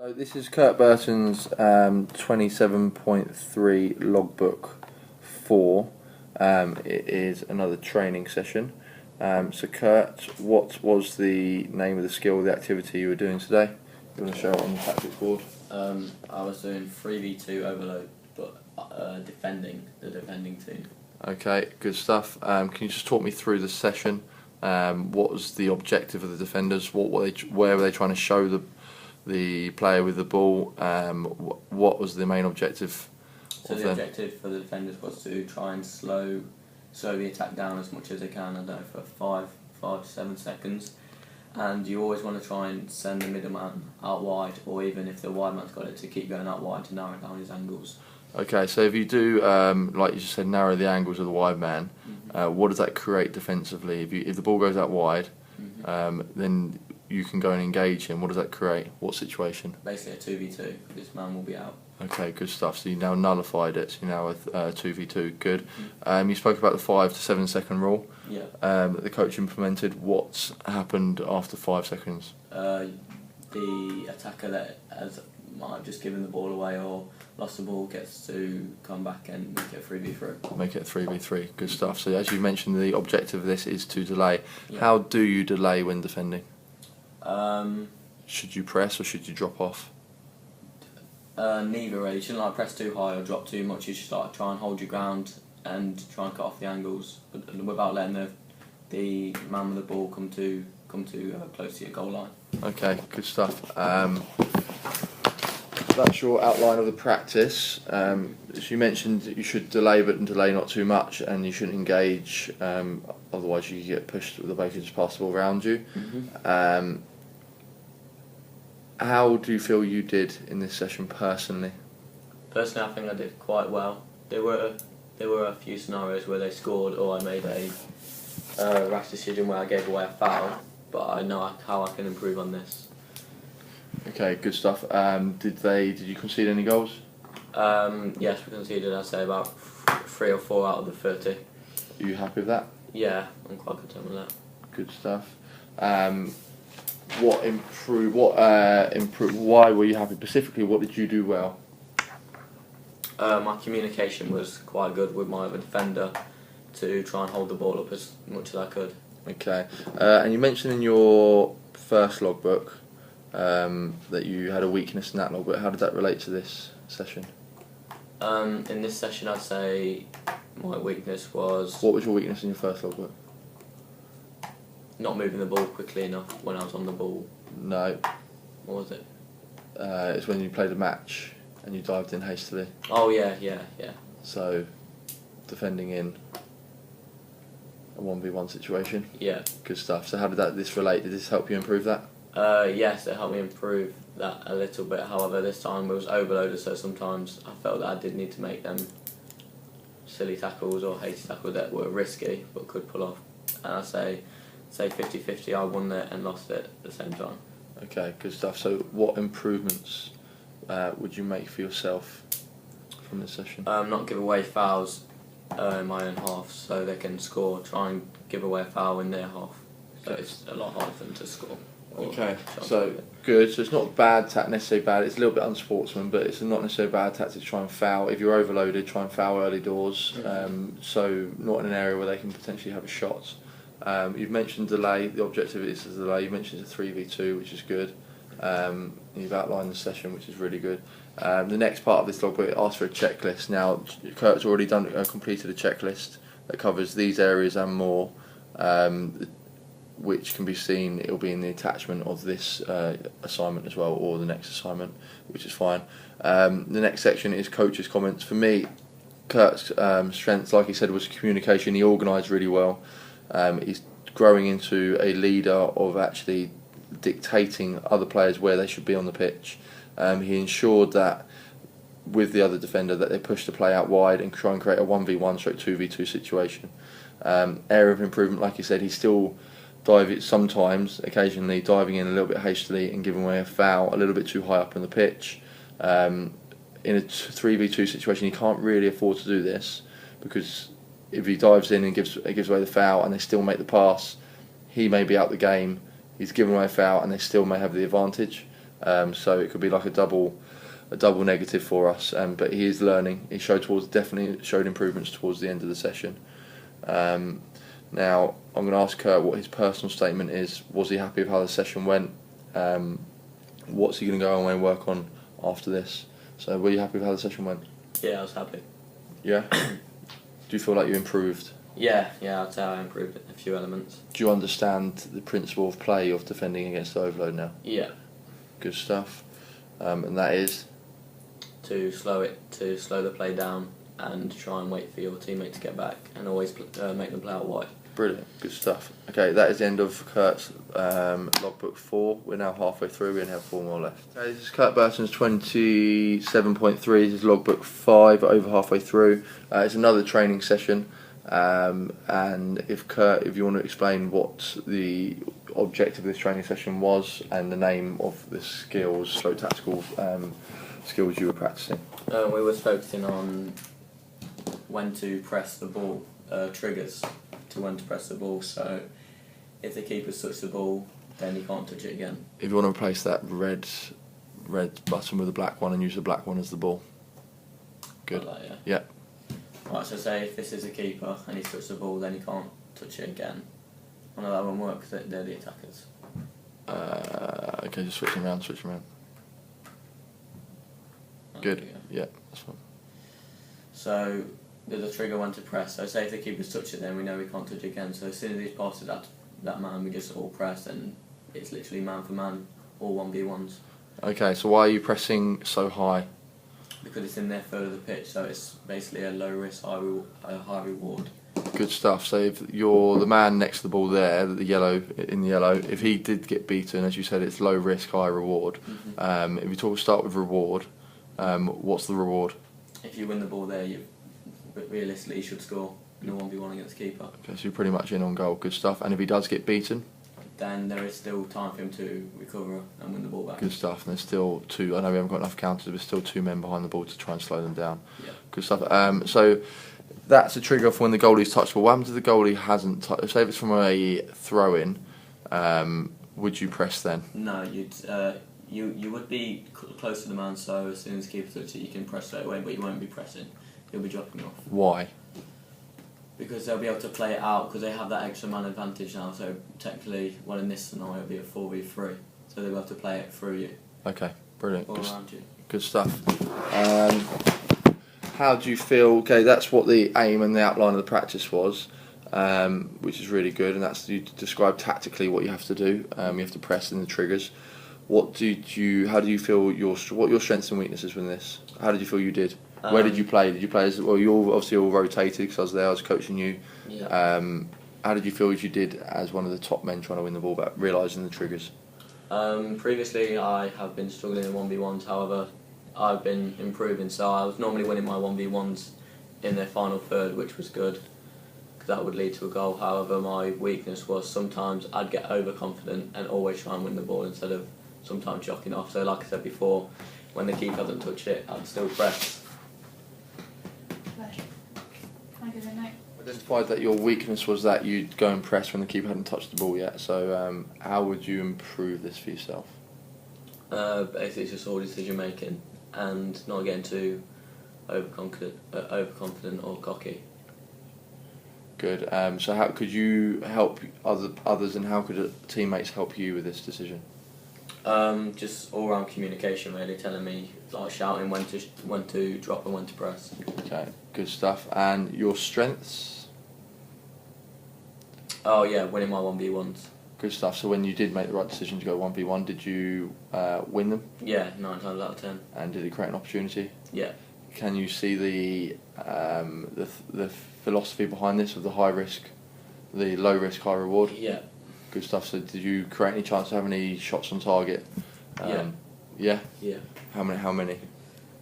So this is Kurt Burton's 27.3 logbook 4. It is another training session. So Kurt, what was the name of the skill, the activity you were doing today? You want to show it on the tactics board? I was doing 3v2 overload, but defending the defending team. Okay, good stuff. Can you just talk me through the session? What was the objective of the defenders? Where were they trying to show the player with the ball? What was the main objective? So the objective for the defenders was to try and slow the attack down as much as they can. I don't know, for 5 to 7 seconds. And you always want to try and send the middleman out wide, or even if the wide man's got it, to keep going out wide to narrow down his angles. Okay, so if you do, like you just said, narrow the angles of the wide man, what does that create defensively? If the ball goes out wide, then you can go and engage him. What does that create? What situation? Basically a 2v2. This man will be out. Okay, good stuff. So you now nullified it. So you now with 2v2. Good. You spoke about the 5 to 7 second rule. Yeah. That the coach implemented. What's happened after 5 seconds? The attacker that might have just given the ball away or lost the ball gets to come back and make it a 3v3. Make it a 3v3. Good stuff. So as you mentioned, the objective of this is to delay. Yeah. How do you delay when defending? Should you press or should you drop off? Neither really. You shouldn't press too high or drop too much. You should try and hold your ground and try and cut off the angles, but without letting the man with the ball come too close to your goal line. Okay, good stuff. That's your outline of the practice. As you mentioned, you should delay, but delay not too much, and you shouldn't engage. Otherwise, you get pushed with the ball just pass the ball around you. Mm-hmm. How do you feel you did in this session personally? Personally, I think I did quite well. There were a few scenarios where they scored or I made a rash decision where I gave away a foul, but I know how I can improve on this. Okay, good stuff. Did you concede any goals? Yes, we conceded, I'd say, about 3 or 4 out of the 30. Are you happy with that? Yeah, I'm quite content with that. Good stuff. What improved? Why were you happy? Specifically, what did you do well? My communication was quite good with my other defender to try and hold the ball up as much as I could. Okay, and you mentioned in your first logbook that you had a weakness in that logbook. How did that relate to this session? In this session, I'd say my weakness was... What was your weakness in your first logbook? Not moving the ball quickly enough when I was on the ball. No. What was it? It's when you played a match and you dived in hastily. Oh yeah. So, defending in a 1v1 situation. Yeah. Good stuff. So how did this relate? Did this help you improve that? Yes, it helped me improve that a little bit. However, this time it was overloaded, so sometimes I felt that I did need to make them silly tackles or hasty tackles that were risky but could pull off. And I say 50-50, I won it and lost it at the same time. Okay, good stuff. So what improvements would you make for yourself from this session? Not give away fouls in my own half so they can score. Try and give away a foul in their half. So it's a lot harder for them to score. Okay, so good. So it's not necessarily bad. It's a little bit unsportsman, but it's not necessarily bad tactic to try and foul. If you're overloaded, try and foul early doors. So not in an area where they can potentially have a shot. You've mentioned delay. The objective is to delay. You mentioned it's a 3v2, which is good. You've outlined the session, which is really good. The next part of this logbook asks for a checklist. Now, Kurt's already completed a checklist that covers these areas and more, which can be seen. It'll be in the attachment of this assignment as well, or the next assignment, which is fine. The next section is coach's comments. For me, Kurt's strengths, like he said, was communication. He organised really well. He's growing into a leader of actually dictating other players where they should be on the pitch. He ensured that with the other defender that they push the play out wide and try and create a 1v1 stroke 2v2 situation. Area of improvement, like he said, he's still occasionally diving in a little bit hastily and giving away a foul a little bit too high up on the pitch. In a 3v2 situation, he can't really afford to do this because if he dives in and gives away the foul and they still make the pass, he may be out the game. He's given away a foul and they still may have the advantage. So it could be like a double negative for us. But he is learning. He definitely showed improvements towards the end of the session. Now I'm going to ask Kurt what his personal statement is. Was he happy with how the session went? What's he going to go away and work on after this? So were you happy with how the session went? Yeah, I was happy. Yeah? Do you feel like you improved? Yeah, I'd say I improved a few elements. Do you understand the principle of play of defending against the overload now? Yeah. Good stuff. And that is? To slow the play down and try and wait for your teammate to get back and always make them play out wide. Brilliant, good stuff. Okay, that is the end of Kurt's logbook 4. We're now halfway through, we only have 4 more left. Okay, this is Kurt Burton's 27.3, this is logbook 5, over halfway through. It's another training session, and if you want to explain what the objective of this training session was and the name of the tactical skills you were practicing. We were focusing on when to press the ball, triggers to when to press the ball, so if the keeper's touched the ball, then he can't touch it again. If you want to replace that red button with a black one and use the black one as the ball. Good. Like that, yeah. Right, so say if this is a keeper and he's touched the ball, then he can't touch it again. I know that won't work because they're the attackers. Okay, just switch them around. Good. Yeah, that's fine. So there's a trigger when to press. So say if the keeper's touched it, then we know we can't touch it again. So as soon as he's passed that man, we just all press, and it's literally man for man, all 1v1s. Okay, so why are you pressing so high? Because it's in their third of the pitch, so it's basically a low risk, high reward. Good stuff. So if you're the man next to the ball there, in the yellow, if he did get beaten, as you said, it's low risk, high reward. Mm-hmm. If you start with reward, what's the reward? If you win the ball there, realistically you should score in a 1v1 against the keeper. Okay, so you're pretty much in on goal. Good stuff. And if he does get beaten? Then there is still time for him to recover and win the ball back. Good stuff. And there's still 2, I know we haven't got enough counters, but still 2 men behind the ball to try and slow them down. Yeah. Good stuff. So that's a trigger for when the goalie's touched the ball. What happens if the goalie hasn't touched? Say if it's from a throw-in, would you press then? No, you would be close to the man, so as soon as the keeper touches it, you can press straight away, but you won't be pressing. You'll be dropping off. Why? Because they'll be able to play it out, because they have that extra man advantage now, so technically, well in this scenario, it'll be a 4v3, so they'll be able to play it through you. Okay, brilliant. All around you. Good stuff. How do you feel? Okay, that's what the aim and the outline of the practice was, which is really good, and that's you describe tactically what you have to do. You have to press in the triggers. How do you feel what your strengths and weaknesses were in this? How did you feel you did? Where did you play? Did you play as well? You obviously all rotated because I was there. I was coaching you. Yeah. How did you feel you did as one of the top men trying to win the ball back, realising the triggers? Previously, I have been struggling in 1v1s. However, I've been improving. So I was normally winning my 1v1s in their final third, which was good, because that would lead to a goal. However, my weakness was sometimes I'd get overconfident and always try and win the ball instead of sometimes jocking off. So like I said before, when the keeper doesn't touch it, I'd still press. Identified that your weakness was that you'd go and press when the keeper hadn't touched the ball yet. So how would you improve this for yourself? Basically, it's just all decision making and not getting too overconfident or cocky. Good. So how could you help others, and how could teammates help you with this decision? Just all round communication, really, telling me, like shouting when to drop and when to press. Okay, good stuff. And your strengths? Oh yeah, winning my 1v1s. Good stuff. So when you did make the right decision to go 1v1, did you win them? Yeah, 9 times out of 10. And did it create an opportunity? Yeah. Can you see the philosophy behind this of the high risk, the low risk, high reward? Yeah. Good stuff. So did you create any chance to have any shots on target? Yeah. Yeah? Yeah. How many?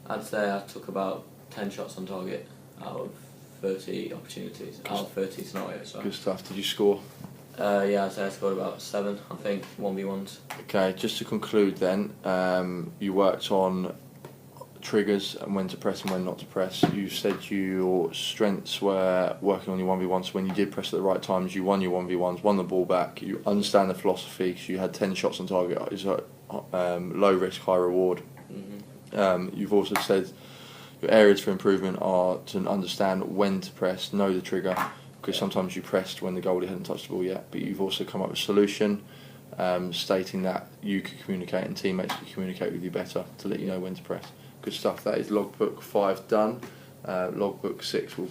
I'd say I took about 10 shots on target out of 30 opportunities, out of 30 scenarios. So. Good stuff. Did you score? Yeah, I'd say I scored about 7, I think, 1v1s. Okay, just to conclude then, you worked on triggers and when to press and when not to press. You said your strengths were working on your 1v1s. So when you did press at the right times, you won your 1v1s, won the ball back. You understand the philosophy because you had 10 shots on target. low risk, high reward. Mm-hmm. You've also said your areas for improvement are to understand when to press, know the trigger, because sometimes you pressed when the goalie hadn't touched the ball yet. But you've also come up with a solution, stating that you could communicate and teammates could communicate with you better to let you know when to press. Good stuff. That is logbook 5 done. Logbook 6 will